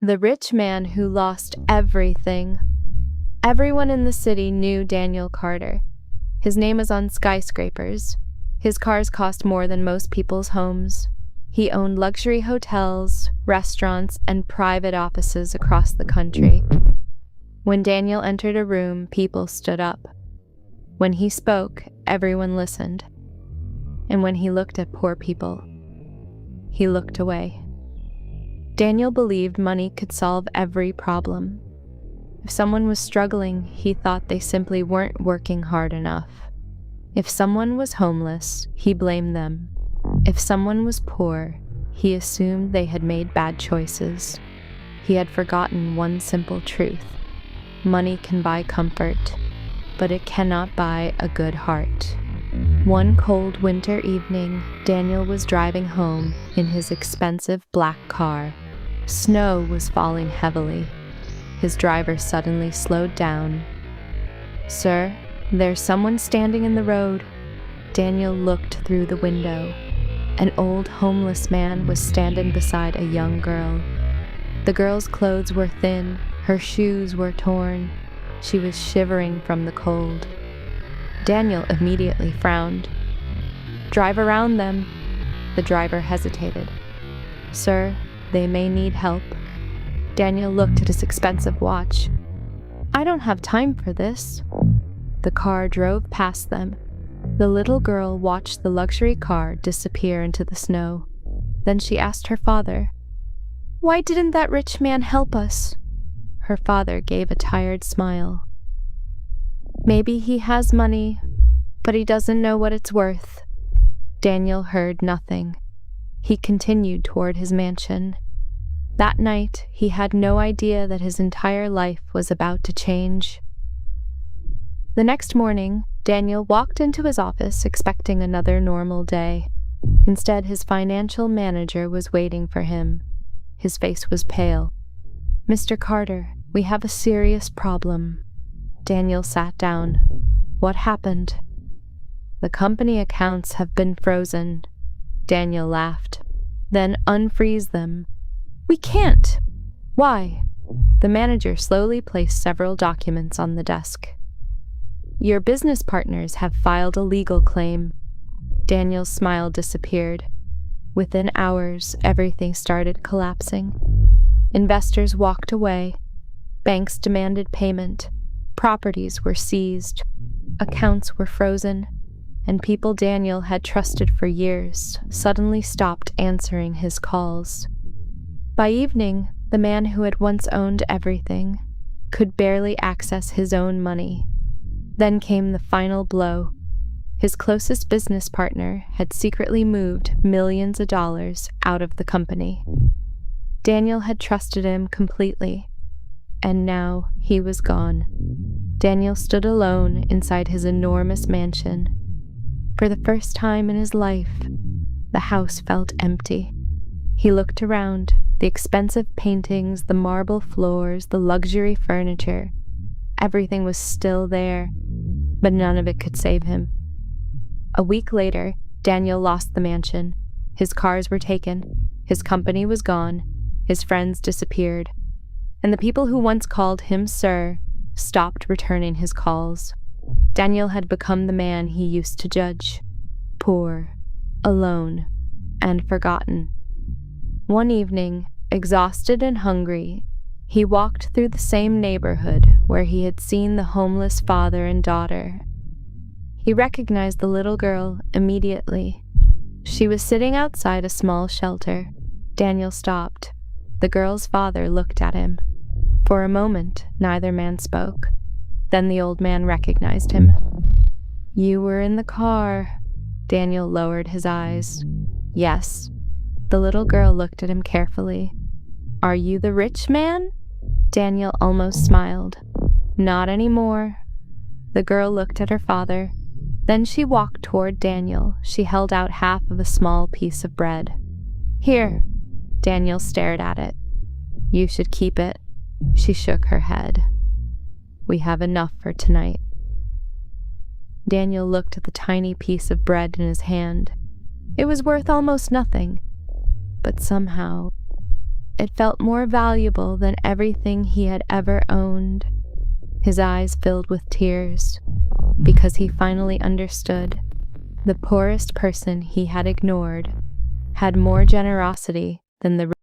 The rich man who lost everything. Everyone in the city knew Daniel Carter. His name was on skyscrapers. His cars cost more than most people's homes. He owned luxury hotels, restaurants, and private offices across the country. When Daniel entered a room, people stood up. When he spoke, everyone listened. And when he looked at poor people, he looked away. Daniel believed money could solve every problem. If someone was struggling, he thought they simply weren't working hard enough. If someone was homeless, he blamed them. If someone was poor, he assumed they had made bad choices. He had forgotten one simple truth. Money can buy comfort, but it cannot buy a good heart. One cold winter evening, Daniel was driving home in his expensive black car. Snow was falling heavily. His driver suddenly slowed down. "Sir, there's someone standing in the road." Daniel looked through the window. An old homeless man was standing beside a young girl. The girl's clothes were thin, her shoes were torn. She was shivering from the cold. Daniel immediately frowned. "Drive around them." The driver hesitated. "Sir, they may need help." Daniel looked at his expensive watch. "I don't have time for this." The car drove past them. The little girl watched the luxury car disappear into the snow. Then she asked her father, "Why didn't that rich man help us?" Her father gave a tired smile. "Maybe he has money, but he doesn't know what it's worth." Daniel heard nothing. He continued toward his mansion. That night, he had no idea that his entire life was about to change. The next morning, Daniel walked into his office expecting another normal day. Instead, his financial manager was waiting for him. His face was pale. "Mr. Carter, we have a serious problem." Daniel sat down. "What happened?" "The company accounts have been frozen." Daniel laughed. "Then unfreeze them." "We can't." "Why?" The manager slowly placed several documents on the desk. "Your business partners have filed a legal claim." Daniel's smile disappeared. Within hours, everything started collapsing. Investors walked away. Banks demanded payment. Properties were seized. Accounts were frozen. And people Daniel had trusted for years suddenly stopped answering his calls. By evening, the man who had once owned everything could barely access his own money. Then came the final blow. His closest business partner had secretly moved millions of dollars out of the company. Daniel had trusted him completely, and now he was gone. Daniel stood alone inside his enormous mansion. For the first time in his life, the house felt empty. He looked around. The expensive paintings, the marble floors, the luxury furniture. Everything was still there, but none of it could save him. A week later, Daniel lost the mansion. His cars were taken. His company was gone. His friends disappeared. And the people who once called him sir stopped returning his calls. Daniel had become the man he used to judge. Poor, alone, and forgotten. One evening, exhausted and hungry, he walked through the same neighborhood where he had seen the homeless father and daughter. He recognized the little girl immediately. She was sitting outside a small shelter. Daniel stopped. The girl's father looked at him. For a moment, neither man spoke. Then the old man recognized him. "You were in the car." Daniel lowered his eyes. "Yes." The little girl looked at him carefully. "Are you the rich man?" Daniel almost smiled. "Not anymore." The girl looked at her father. Then she walked toward Daniel. She held out half of a small piece of bread. "Here." Daniel stared at it. "You should keep it." She shook her head. "We have enough for tonight." Daniel looked at the tiny piece of bread in his hand. It was worth almost nothing. But somehow, It felt more valuable than everything he had ever owned. His eyes filled with tears because he finally understood. The poorest person he had ignored had more generosity than the